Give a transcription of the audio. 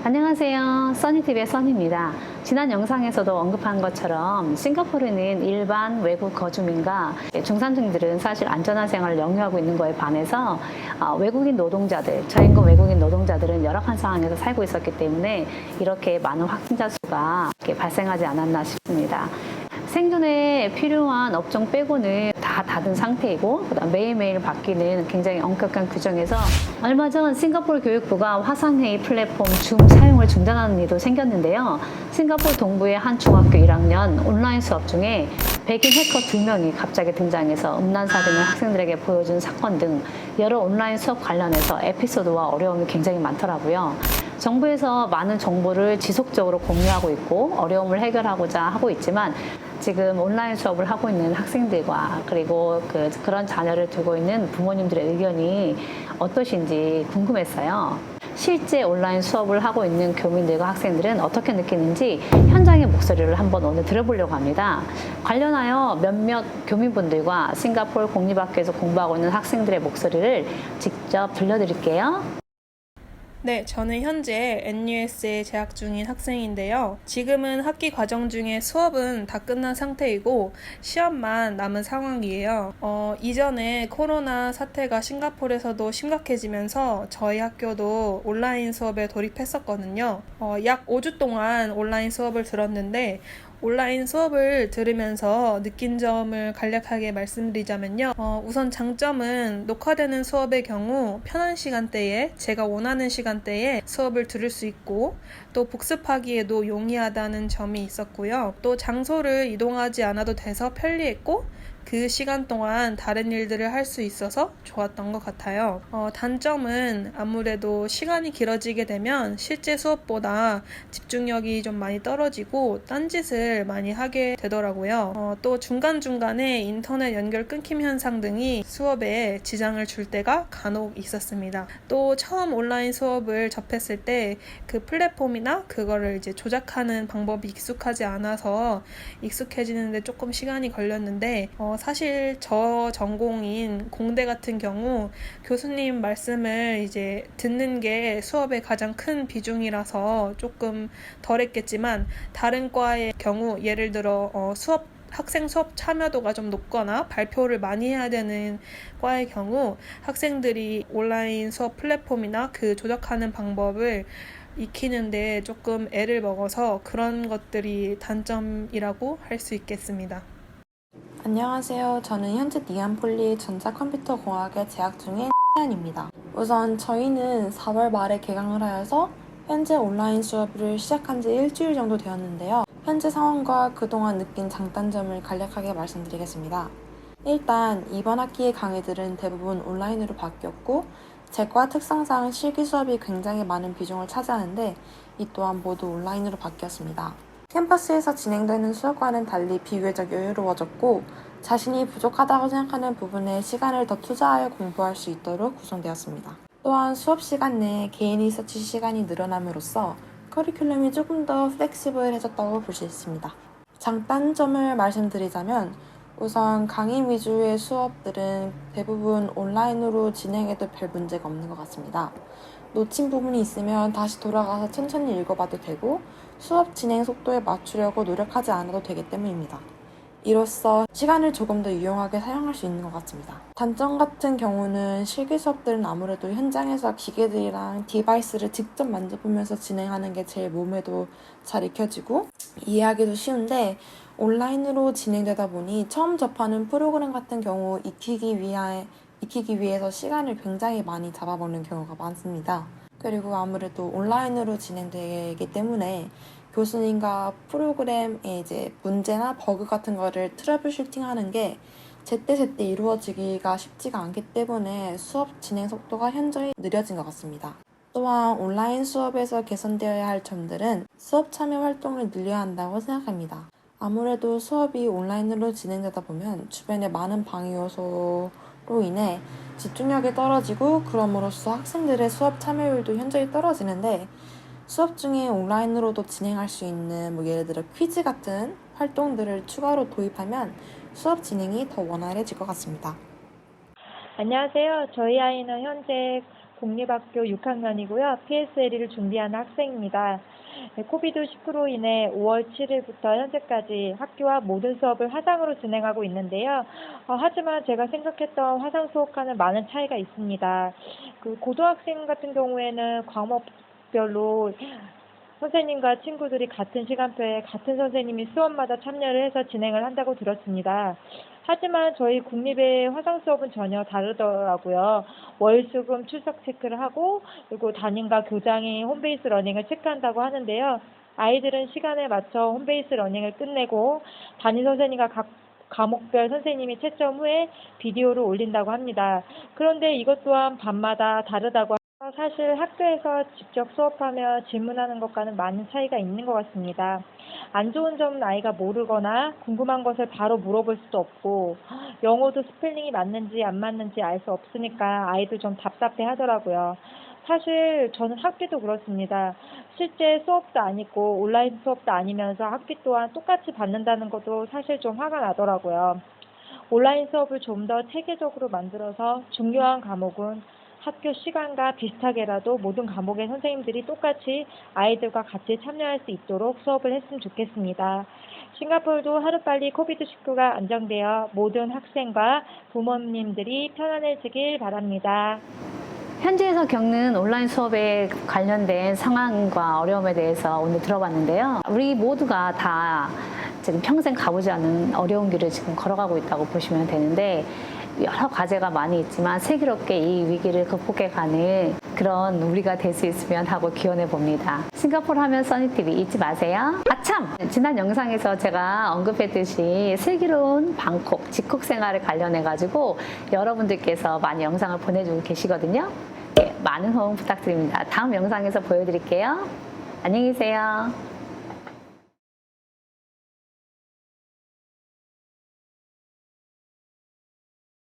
안녕하세요. 써니TV의 써니입니다. 지난 영상에서도 언급한 것처럼 싱가포르는 일반 외국 거주민과 중산층들은 사실 안전한 생활을 영위하고 있는 거에 반해서 외국인 노동자들, 저임금 외국인 노동자들은 열악한 상황에서 살고 있었기 때문에 이렇게 많은 확진자 수가 발생하지 않았나 싶습니다. 생존에 필요한 업종 빼고는 다 닫은 상태이고, 그다음 매일매일 바뀌는 굉장히 엄격한 규정에서 얼마 전 싱가포르 교육부가 화상회의 플랫폼 줌 사용을 중단하는 일도 생겼는데요. 싱가포르 동부의 한 중학교 1학년 온라인 수업 중에 백인 해커 2명이 갑자기 등장해서 음란 사진을 학생들에게 보여준 사건 등 여러 온라인 수업 관련해서 에피소드와 어려움이 굉장히 많더라고요. 정부에서 많은 정보를 지속적으로 공유하고 있고 어려움을 해결하고자 하고 있지만 지금 온라인 수업을 하고 있는 학생들과 그리고 그런 자녀를 두고 있는 부모님들의 의견이 어떠신지 궁금했어요. 실제 온라인 수업을 하고 있는 교민들과 학생들은 어떻게 느끼는지 현장의 목소리를 한번 오늘 들어보려고 합니다. 관련하여 몇몇 교민분들과 싱가포르 공립학교에서 공부하고 있는 학생들의 목소리를 직접 들려드릴게요. 네, 저는 현재 NUS에 재학 중인 학생인데요. 지금은 학기 과정 중에 수업은 다 끝난 상태이고 시험만 남은 상황이에요. 이전에 코로나 사태가 싱가포르에서도 심각해지면서 저희 학교도 온라인 수업에 돌입했었거든요. 약 5주 동안 온라인 수업을 들었는데 온라인 수업을 들으면서 느낀 점을 간략하게 말씀드리자면요. 우선 장점은 녹화되는 수업의 경우 편한 시간대에 제가 원하는 시간대에 수업을 들을 수 있고 또 복습하기에도 용이하다는 점이 있었고요. 또 장소를 이동하지 않아도 돼서 편리했고 그 시간 동안 다른 일들을 할 수 있어서 좋았던 것 같아요. 단점은 아무래도 시간이 길어지게 되면 실제 수업보다 집중력이 좀 많이 떨어지고 딴짓을 많이 하게 되더라고요. 또 중간중간에 인터넷 연결 끊김 현상 등이 수업에 지장을 줄 때가 간혹 있었습니다. 또 처음 온라인 수업을 접했을 때 그 플랫폼이나 그거를 이제 조작하는 방법이 익숙하지 않아서 익숙해지는데 조금 시간이 걸렸는데 사실 저 전공인 공대 같은 경우 교수님 말씀을 이제 듣는 게 수업의 가장 큰 비중이라서 조금 덜했겠지만 다른 과의 경우 예를 들어 학생 수업 참여도가 좀 높거나 발표를 많이 해야 되는 과의 경우 학생들이 온라인 수업 플랫폼이나 그 조작하는 방법을 익히는데 조금 애를 먹어서 그런 것들이 단점이라고 할 수 있겠습니다. 안녕하세요. 저는 현재 니안폴리 전자컴퓨터공학에 재학 중인 입니다. 우선 저희는 4월 말에 개강을 하여서 현재 온라인 수업을 시작한 지 일주일 정도 되었는데요. 현재 상황과 그동안 느낀 장단점을 간략하게 말씀드리겠습니다. 일단 이번 학기의 강의들은 대부분 온라인으로 바뀌었고 제 과 특성상 실기 수업이 굉장히 많은 비중을 차지하는데 이 또한 모두 온라인으로 바뀌었습니다. 캠퍼스에서 진행되는 수업과는 달리 비교적 여유로워졌고 자신이 부족하다고 생각하는 부분에 시간을 더 투자하여 공부할 수 있도록 구성되었습니다. 또한 수업 시간 내에 개인 리서치 시간이 늘어남으로써 커리큘럼이 조금 더 플렉시블해졌다고 볼 수 있습니다. 장단점을 말씀드리자면 우선 강의 위주의 수업들은 대부분 온라인으로 진행해도 별 문제가 없는 것 같습니다. 놓친 부분이 있으면 다시 돌아가서 천천히 읽어봐도 되고 수업 진행 속도에 맞추려고 노력하지 않아도 되기 때문입니다. 이로써 시간을 조금 더 유용하게 사용할 수 있는 것 같습니다. 단점 같은 경우는 실기 수업들은 아무래도 현장에서 기계들이랑 디바이스를 직접 만져보면서 진행하는 게 제일 몸에도 잘 익혀지고 이해하기도 쉬운데 온라인으로 진행되다 보니 처음 접하는 프로그램 같은 경우 익히기 위해서 시간을 굉장히 많이 잡아먹는 경우가 많습니다. 그리고 아무래도 온라인으로 진행되기 때문에 교수님과 프로그램의 이제 문제나 버그 같은 거를 트러블 슈팅하는 게 제때제때 이루어지기가 쉽지가 않기 때문에 수업 진행 속도가 현저히 느려진 것 같습니다. 또한 온라인 수업에서 개선되어야 할 점들은 수업 참여 활동을 늘려야 한다고 생각합니다. 아무래도 수업이 온라인으로 진행되다 보면 주변에 많은 방해 요소로 인해 집중력이 떨어지고 그럼으로써 학생들의 수업 참여율도 현저히 떨어지는데 수업 중에 온라인으로도 진행할 수 있는 예를 들어 퀴즈 같은 활동들을 추가로 도입하면 수업 진행이 더 원활해질 것 같습니다. 안녕하세요. 저희 아이는 현재 공립학교 6학년이고요. PSLE를 준비하는 학생입니다. 코비드-19로 인해 5월 7일부터 현재까지 학교와 모든 수업을 화상으로 진행하고 있는데요. 하지만 제가 생각했던 화상 수업과는 많은 차이가 있습니다. 고등학생 같은 경우에는 과목별로 선생님과 친구들이 같은 시간표에 같은 선생님이 수업마다 참여를 해서 진행을 한다고 들었습니다. 하지만 저희 국립의 화상 수업은 전혀 다르더라고요. 월수금 출석 체크를 하고 그리고 담임과 교장이 홈베이스 러닝을 체크한다고 하는데요. 아이들은 시간에 맞춰 홈베이스 러닝을 끝내고 담임 선생님과 각 과목별 선생님이 채점 후에 비디오를 올린다고 합니다. 그런데 이것 또한 밤마다 다르다고 사실 학교에서 직접 수업하며 질문하는 것과는 많은 차이가 있는 것 같습니다. 안 좋은 점은 아이가 모르거나 궁금한 것을 바로 물어볼 수도 없고 영어도 스펠링이 맞는지 안 맞는지 알 수 없으니까 아이들 좀 답답해 하더라고요. 사실 저는 학비도 그렇습니다. 실제 수업도 아니고 온라인 수업도 아니면서 학비 또한 똑같이 받는다는 것도 사실 좀 화가 나더라고요. 온라인 수업을 좀 더 체계적으로 만들어서 중요한 과목은 학교 시간과 비슷하게라도 모든 과목의 선생님들이 똑같이 아이들과 같이 참여할 수 있도록 수업을 했으면 좋겠습니다. 싱가포르도 하루빨리 코비드-19가 안정되어 모든 학생과 부모님들이 편안해지길 바랍니다. 현지에서 겪는 온라인 수업에 관련된 상황과 어려움에 대해서 오늘 들어봤는데요. 우리 모두가 다 지금 평생 가보지 않은 어려운 길을 지금 걸어가고 있다고 보시면 되는데 여러 과제가 많이 있지만 슬기롭게 이 위기를 극복해가는 그런 우리가 될 수 있으면 하고 기원해 봅니다. 싱가포르 하면 써니TV 잊지 마세요. 아참! 지난 영상에서 제가 언급했듯이 슬기로운 방콕, 집콕 생활을 관련해가지고 여러분들께서 많이 영상을 보내주고 계시거든요. 네, 많은 호응 부탁드립니다. 다음 영상에서 보여드릴게요. 안녕히 계세요.